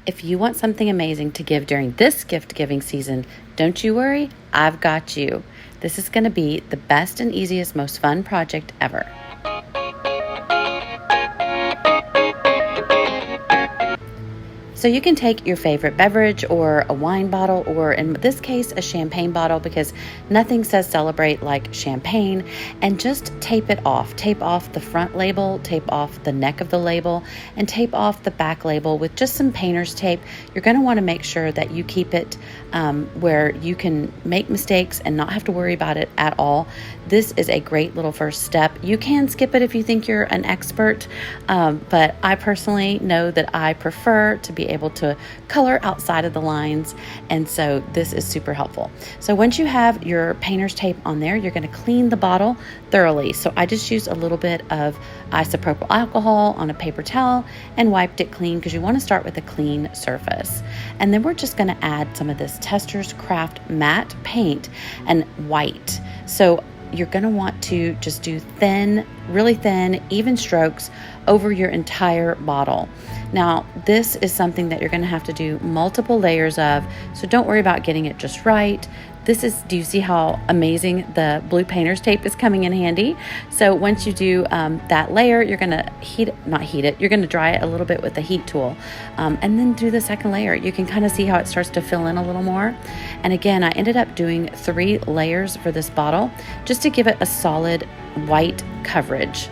If you want something amazing to give during this gift giving season, don't you worry, I've got you. This is going to be the best and easiest, most fun project ever. So you can take your favorite beverage or a wine bottle, or in this case, a champagne bottle, because nothing says celebrate like champagne, and just tape it off. Tape off the front label, tape off the neck of the label, and tape off the back label with just some painter's tape. You're going to want to make sure that you keep it where you can make mistakes and not have to worry about it at all. This is a great little first step. You can skip it if you think you're an expert, but I personally know that I prefer to be able to color outside of the lines, and so this is super helpful. So once you have your painter's tape on there, you're going to clean the bottle thoroughly. So I just used a little bit of isopropyl alcohol on a paper towel and wiped it clean, because you want to start with a clean surface. And then we're just going to add some of this Tester's Craft matte paint and white. So you're going to want to just do thin, really thin, even strokes over your entire bottle. Now, this is something that you're going to have to do multiple layers of, so don't worry about getting it just right. Do you see how amazing the blue painter's tape is coming in handy? So once you do that layer, you're going to you're going to dry it a little bit with the heat tool, and then do the second layer. You can kind of see how it starts to fill in a little more. And again, I ended up doing 3 layers for this bottle just to give it a solid white coverage.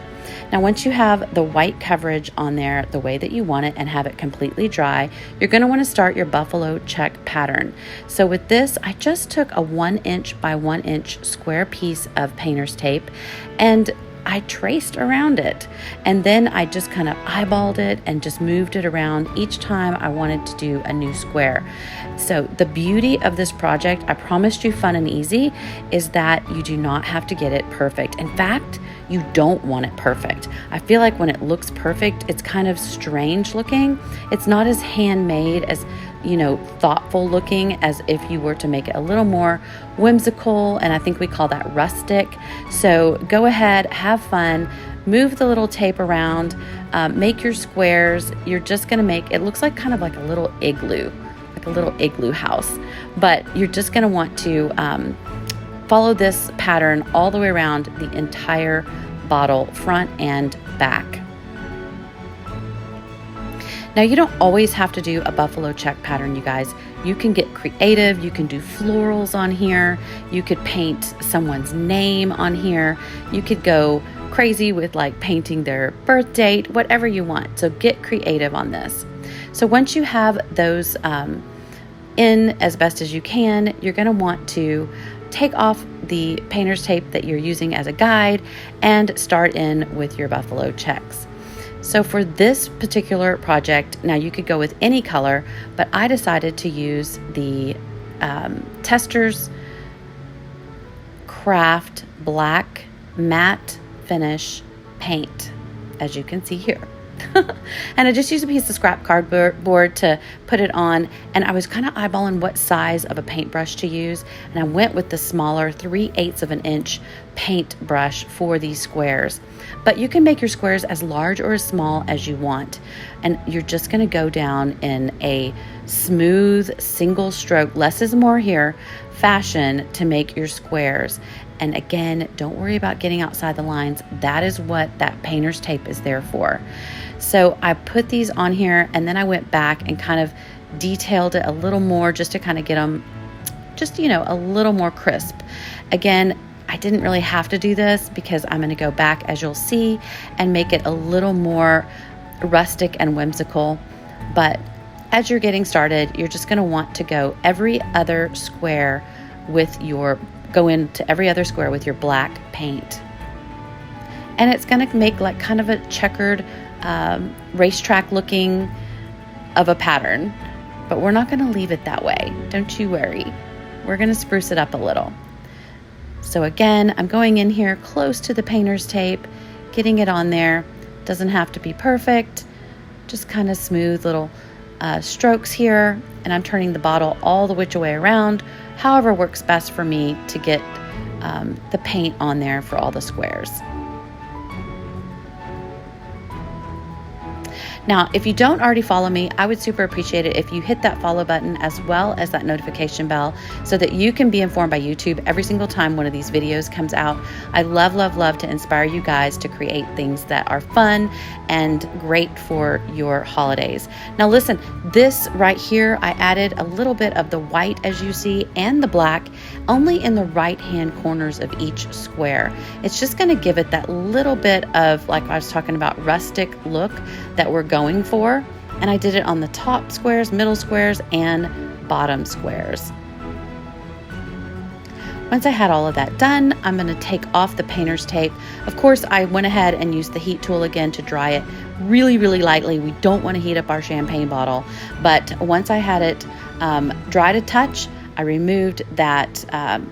Now, once you have the white coverage on there the way that you want it and have it completely dry, you're going to want to start your buffalo check pattern. So with this, I just took a 1 inch by 1 inch square piece of painter's tape and I traced around it, and then I just kind of eyeballed it and just moved it around each time I wanted to do a new square. So the beauty of this project, I promised you fun and easy, is that you do not have to get it perfect. In fact, you don't want it perfect. I feel like when it looks perfect, it's kind of strange looking. It's not as handmade, as thoughtful looking as if you were to make it a little more whimsical, and I think we call that rustic. So go ahead, have fun, move the little tape around, make your squares. You're just gonna make, it looks like kind of like a little igloo house, but you're just gonna want to follow this pattern all the way around the entire bottle, front and back. Now, you don't always have to do a buffalo check pattern, you guys. You can get creative. You can do florals on here. You could paint someone's name on here. You could go crazy with like painting their birth date, whatever you want. So get creative on this. So once you have those in as best as you can, you're going to want to take off the painter's tape that you're using as a guide and start in with your buffalo checks. So for this particular project, now you could go with any color, but I decided to use the Tester's Craft Black Matte Finish Paint, as you can see here. And I just used a piece of scrap cardboard to put it on, and I was kind of eyeballing what size of a paintbrush to use, and I went with the smaller 3/8 of an inch paintbrush for these squares. But you can make your squares as large or as small as you want, and you're just going to go down in a smooth single stroke, less is more here, fashion to make your squares. And again, don't worry about getting outside the lines. That is what that painter's tape is there for. So I put these on here, and then I went back and kind of detailed it a little more just to kind of get them just, a little more crisp. Again, I didn't really have to do this because I'm going to go back, as you'll see, and make it a little more rustic and whimsical. But as you're getting started, you're just going to want to go into every other square with your black paint. And it's going to make like kind of a checkered racetrack looking of a pattern, but we're not going to leave it that way. Don't you worry. We're going to spruce it up a little. So again, I'm going in here close to the painter's tape, getting it on there. Doesn't have to be perfect, just kind of smooth little strokes here, and I'm turning the bottle all the which way around, however works best for me to get the paint on there for all the squares. Now, if you don't already follow me, I would super appreciate it if you hit that follow button as well as that notification bell so that you can be informed by YouTube every single time one of these videos comes out. I love, love, love to inspire you guys to create things that are fun and great for your holidays. Now listen, this right here, I added a little bit of the white, as you see, and the black only in the right-hand corners of each square. It's just going to give it that little bit of, like I was talking about, rustic look that we're going for. And I did it on the top squares, middle squares, and bottom squares. Once I had all of that done, I'm going to take off the painter's tape. Of course, I went ahead and used the heat tool again to dry it really, really lightly. We don't want to heat up our champagne bottle. But once I had it dried a touch, I removed that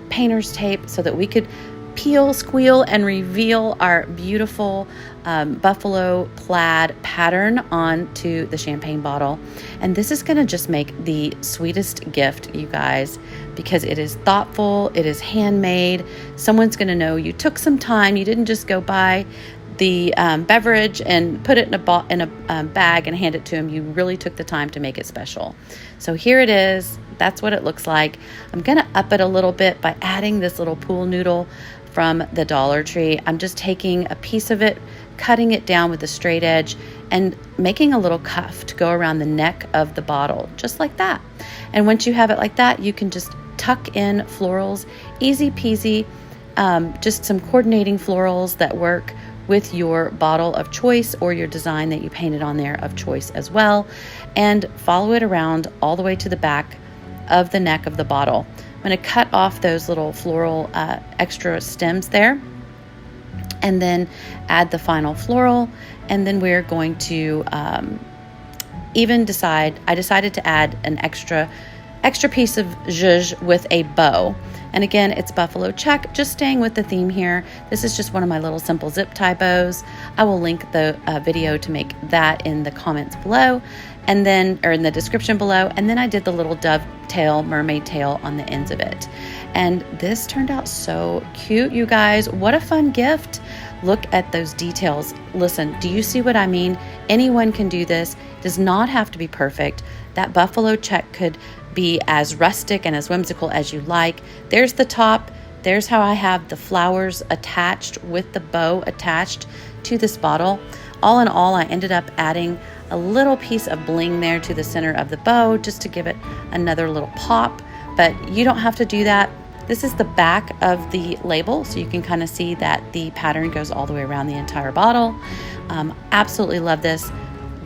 painter's tape so that we could peel, squeal, and reveal our beautiful buffalo plaid pattern onto the champagne bottle. And this is going to just make the sweetest gift, you guys, because it is thoughtful, it is handmade. Someone's going to know you took some time. You didn't just go buy the beverage and put it in a bag and hand it to them. You really took the time to make it special. So here it is. That's what it looks like. I'm going to up it a little bit by adding this little pool noodle from the Dollar Tree. I'm just taking a piece of it, cutting it down with a straight edge, and making a little cuff to go around the neck of the bottle, just like that. And once you have it like that, you can just tuck in florals, easy peasy, just some coordinating florals that work with your bottle of choice or your design that you painted on there of choice as well, and follow it around all the way to the back of the neck of the bottle. I'm going to cut off those little floral extra stems there, and then add the final floral, and then we're going to I decided to add an extra piece of zhuzh with a bow. And again, it's buffalo check, just staying with the theme here. This is just one of my little simple zip tie bows. I will link the video to make that in the comments below, and then, or in the description below. And then I did the little dovetail, mermaid tail on the ends of it. And this turned out so cute, you guys. What a fun gift. Look at those details. Listen, do you see what I mean? Anyone can do this. It does not have to be perfect. That buffalo check could be as rustic and as whimsical as you like. There's the top. There's how I have the flowers attached with the bow attached to this bottle. All in all, I ended up adding a little piece of bling there to the center of the bow just to give it another little pop, but you don't have to do that. This is the back of the label, so you can kind of see that the pattern goes all the way around the entire bottle. Absolutely love this.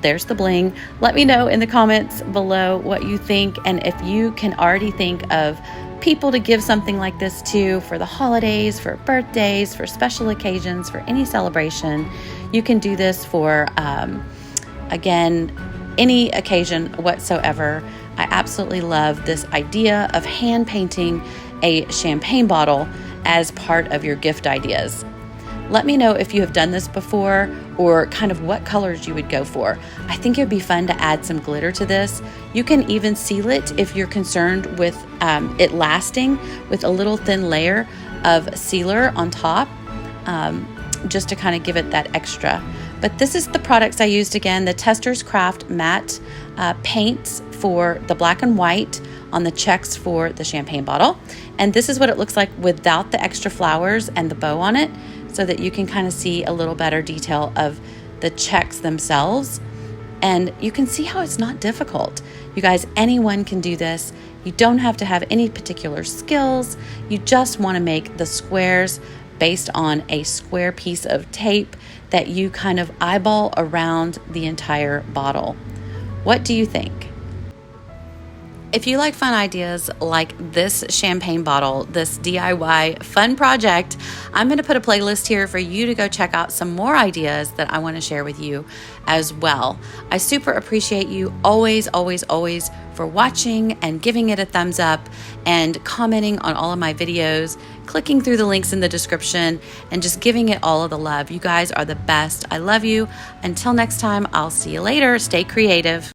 There's the bling. Let me know in the comments below what you think, and if you can already think of people to give something like this to for the holidays, for birthdays, for special occasions, for any celebration. You can do this for, again, any occasion whatsoever. I absolutely love this idea of hand painting a champagne bottle as part of your gift ideas. Let me know if you have done this before or kind of what colors you would go for. I think it would be fun to add some glitter to this. You can even seal it if you're concerned with it lasting with a little thin layer of sealer on top, just to kind of give it that extra. But this is the products I used again, the Tester's Craft matte paints for the black and white on the checks for the champagne bottle. And this is what it looks like without the extra flowers and the bow on it, so that you can kind of see a little better detail of the checks themselves. And you can see how it's not difficult. You guys, anyone can do this. You don't have to have any particular skills. You just want to make the squares based on a square piece of tape that you kind of eyeball around the entire bottle. What do you think? If you like fun ideas like this champagne bottle, this DIY fun project, I'm going to put a playlist here for you to go check out some more ideas that I want to share with you as well. I super appreciate you always, always, always for watching and giving it a thumbs up and commenting on all of my videos, clicking through the links in the description, and just giving it all of the love. You guys are the best. I love you. Until next time, I'll see you later. Stay creative.